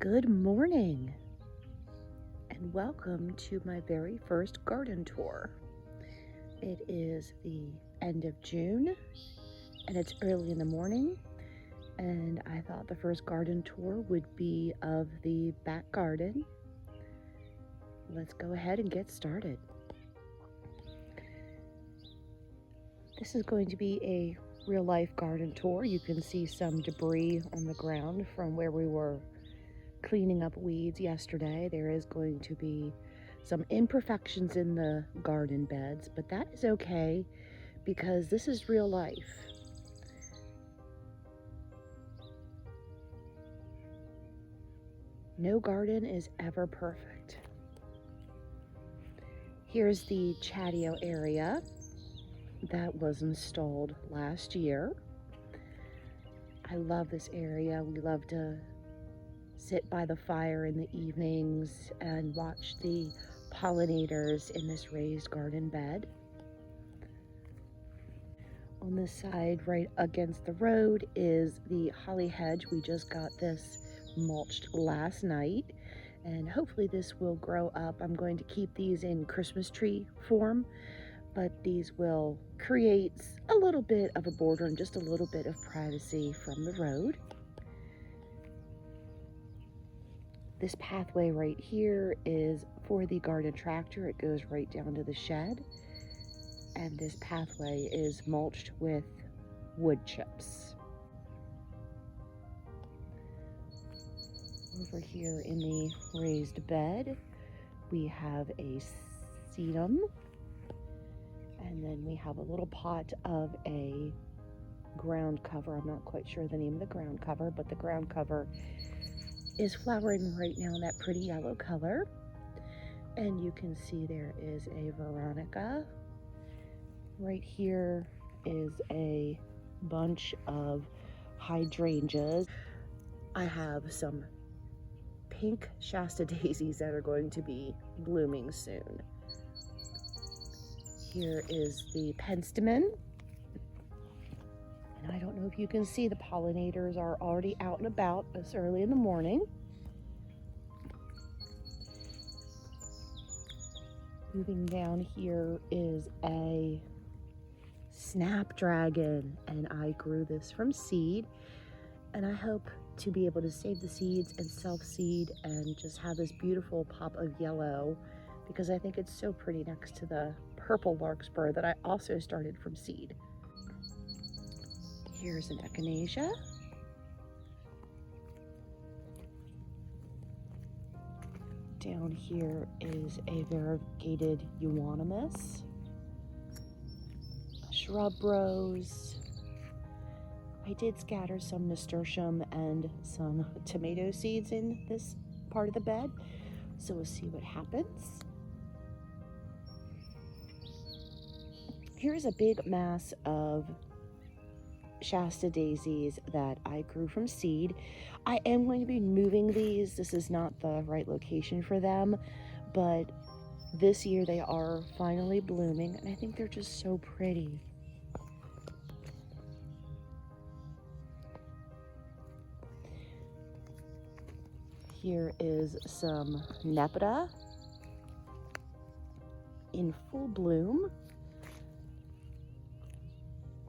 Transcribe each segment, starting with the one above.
Good morning and welcome to my very first garden tour. It is the end of June and it's early in the morning, and I thought the first garden tour would be of the back garden. Let's go ahead and get started. This is going to be a real life garden tour. You can see some debris on the ground from where we were cleaning up weeds yesterday. There is going to be some imperfections in the garden beds, but that is okay because this is real life. No garden is ever perfect. Here's the patio area that was installed last year. I love this area. We love to sit by the fire in the evenings and watch the pollinators in this raised garden bed. On this side, right against the road, is the holly hedge. We just got this mulched last night, and hopefully this will grow up. I'm going to keep these in Christmas tree form, but these will create a little bit of a border and just a little bit of privacy from the road. This pathway right here is for the garden tractor. It goes right down to the shed. And this pathway is mulched with wood chips. Over here in the raised bed, we have a sedum. And then we have a little pot of a ground cover. I'm not quite sure the name of the ground cover, but the ground cover is flowering right now in that pretty yellow color. And you can see there is a Veronica. Right here is a bunch of hydrangeas. I have some pink Shasta daisies that are going to be blooming soon. Here is the penstemon. And I don't know if you can see, the pollinators are already out and about this early in the morning. Moving down here is a snapdragon, and I grew this from seed, and I hope to be able to save the seeds and self-seed and just have this beautiful pop of yellow, because I think it's so pretty next to the purple larkspur that I also started from seed. Here's an echinacea. Down here is a variegated euonymus, shrub rose. I did scatter some nasturtium and some tomato seeds in this part of the bed, so we'll see what happens. Here's a big mass of Shasta daisies that I grew from seed. I am going to be moving these. This is not the right location for them, but this year they are finally blooming, and I think they're just so pretty. Here is some Nepeta in full bloom.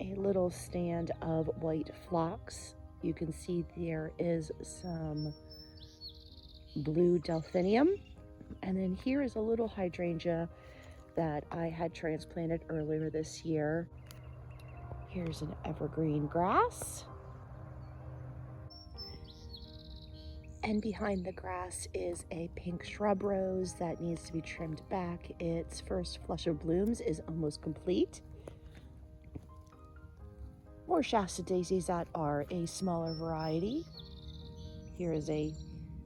A little stand of white phlox. You can see there is some blue delphinium. And then here is a little hydrangea that I had transplanted earlier this year. Here's an evergreen grass. And behind the grass is a pink shrub rose that needs to be trimmed back. Its first flush of blooms is almost complete. More Shasta daisies that are a smaller variety. Here is a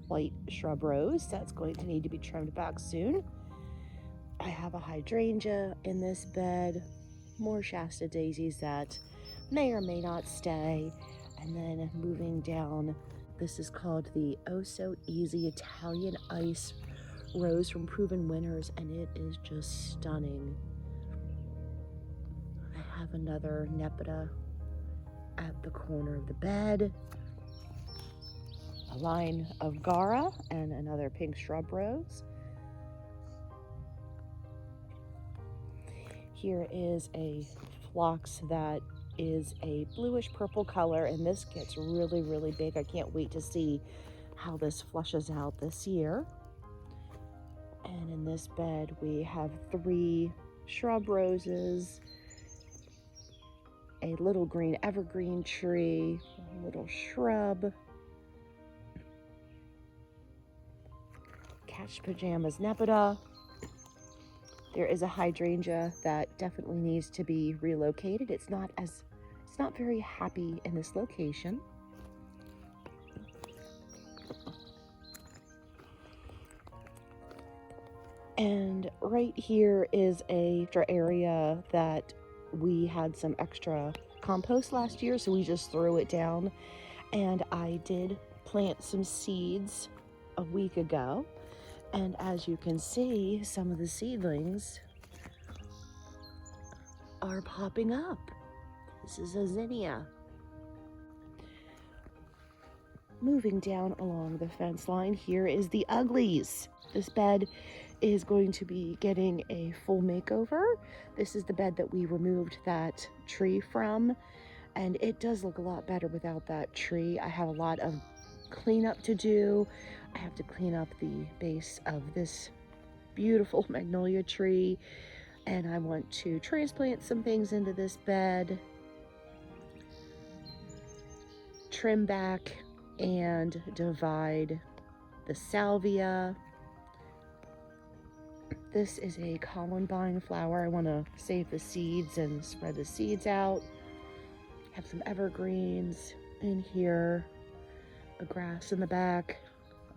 white shrub rose that's going to need to be trimmed back soon. I have a hydrangea in this bed. More Shasta daisies that may or may not stay. And then moving down, this is called the Oh So Easy Italian Ice Rose from Proven Winners, and it is just stunning. I have another Nepeta at the corner of the bed. a line of Gara and another pink shrub rose. Here is a phlox that is a bluish purple color, and this gets really, really big. I can't wait to see how this flushes out this year. And in this bed, we have 3 shrub roses, a little green evergreen tree, a little shrub, Catch Pajamas Nepeta. There is a hydrangea that definitely needs to be relocated. It's not very happy in this location. And right here is a extra area that we had some extra compost last year, so we just threw it down. And I did plant some seeds a week ago. And as you can see, some of the seedlings are popping up. This is a zinnia. Moving down along the fence line, here is the uglies. This bed is going to be getting a full makeover. This is the bed that we removed that tree from, and it does look a lot better without that tree. I have a lot of cleanup to do. I have to clean up the base of this beautiful magnolia tree, and I want to transplant some things into this bed, trim back and divide the salvia. This is a columbine flower. I want to save the seeds and spread the seeds out. Have some evergreens in here, a grass in the back,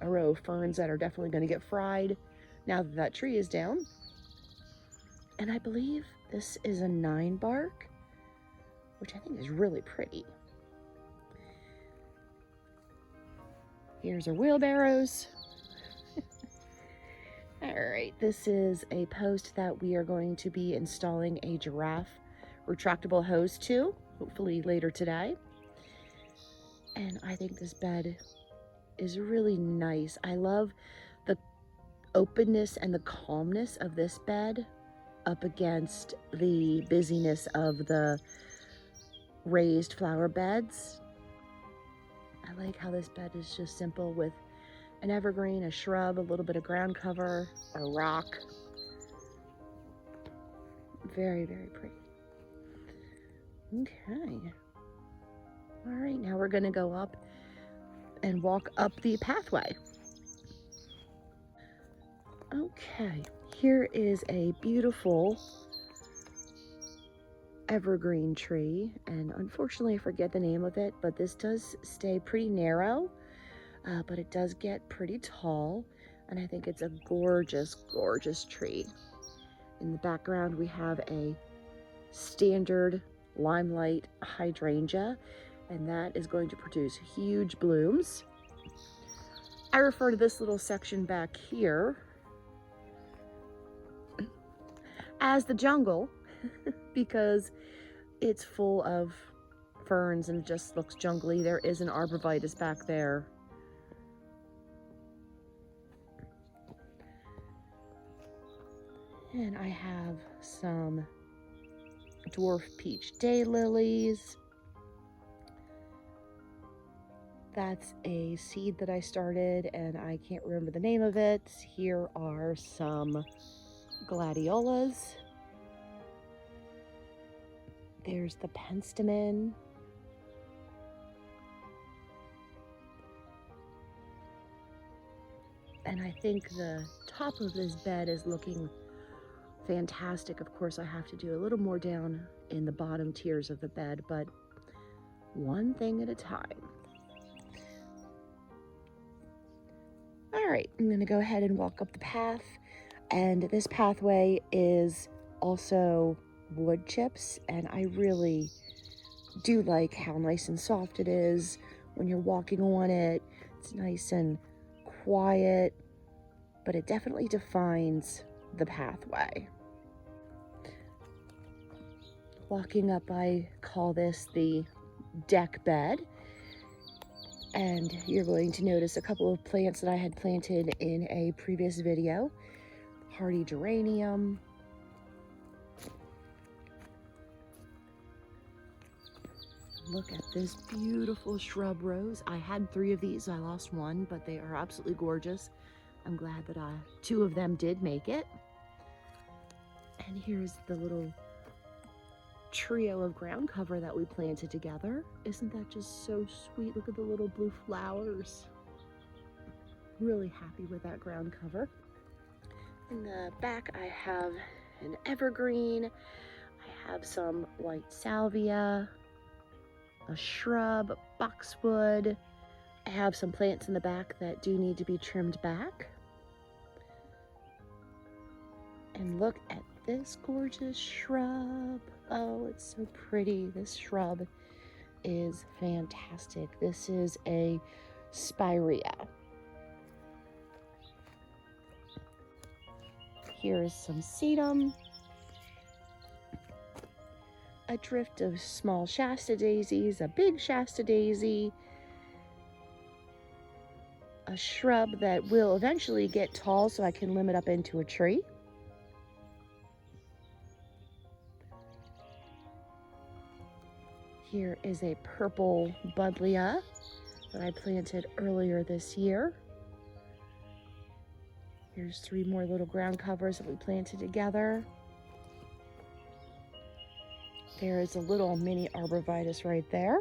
a row of ferns that are definitely going to get fried now that that tree is down. And I believe this is a 9 bark, which I think is really pretty. Here's our wheelbarrows. All right, this is a post that we are going to be installing a giraffe retractable hose to, hopefully later today. And I think this bed is really nice. I love the openness and the calmness of this bed up against the busyness of the raised flower beds. I like how this bed is just simple with an evergreen, a shrub, a little bit of ground cover, a rock. Very, very pretty. Okay. All right, now we're gonna go up and walk up the pathway. Okay, here is a beautiful evergreen tree, and unfortunately I forget the name of it, but this does stay pretty narrow, but it does get pretty tall, and I think it's a gorgeous, gorgeous tree. In the background we have a standard limelight hydrangea, and that is going to produce huge blooms. I refer to this little section back here as the jungle because it's full of ferns and it just looks jungly. There is an arborvitae back there. And I have some dwarf peach daylilies. That's a seed that I started and I can't remember the name of it. Here are some gladiolas. There's the penstemon. And I think the top of this bed is looking fantastic. Of course, I have to do a little more down in the bottom tiers of the bed, but one thing at a time. All right, I'm gonna go ahead and walk up the path. And this pathway is also wood chips, and I really do like how nice and soft it is when you're walking on it. It's nice and quiet, but it definitely defines the pathway. Walking up, I call this the deck bed. And you're going to notice a couple of plants that I had planted in a previous video. Hardy geranium. Look at this beautiful shrub rose. I had 3 of these. I lost 1, but they are absolutely gorgeous. I'm glad that 2 of them did make it. And here's the little trio of ground cover that we planted together. Isn't that just so sweet? Look at the little blue flowers. Really happy with that ground cover. In the back I have an evergreen. I have some white salvia, a shrub, boxwood. I have some plants in the back that do need to be trimmed back. And look at this gorgeous shrub. Oh, it's so pretty. This shrub is fantastic. This is a spirea. Here is some sedum, a drift of small Shasta daisies, a big Shasta daisy, a shrub that will eventually get tall so I can limb it up into a tree. Here is a purple buddleia that I planted earlier this year. Here's 3 more little ground covers that we planted together. There is a little mini arborvitae right there.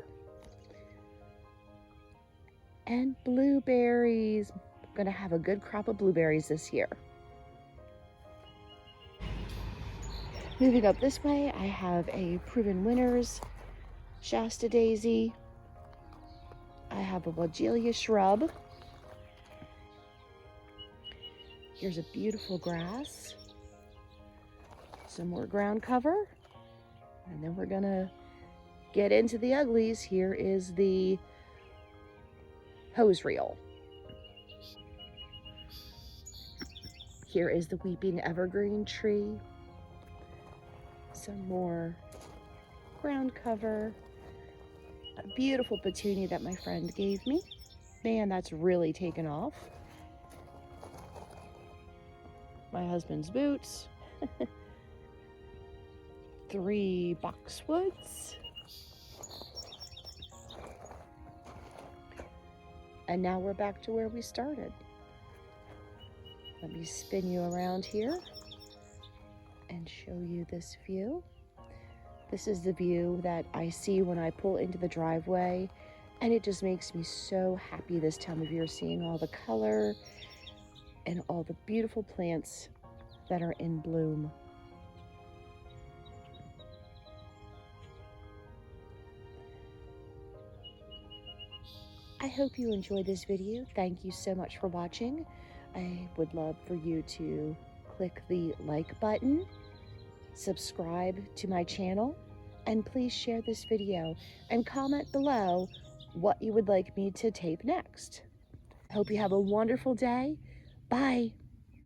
And blueberries. I'm gonna have a good crop of blueberries this year. Moving up this way, I have a Proven Winners Shasta daisy. I have a Wagelia shrub. Here's a beautiful grass. Some more ground cover. And then we're gonna get into the uglies. Here is the hose reel. Here is the weeping evergreen tree. Some more ground cover. A beautiful petunia that my friend gave me. Man, that's really taken off. My husband's boots. 3 boxwoods. And now we're back to where we started. Let me spin you around here and show you this view. This is the view that I see when I pull into the driveway, and it just makes me so happy this time of year, seeing all the color and all the beautiful plants that are in bloom. I hope you enjoyed this video. Thank you so much for watching. I would love for you to click the like button, subscribe to my channel, and please share this video and comment below what you would like me to tape next. I hope you have a wonderful day. Bye.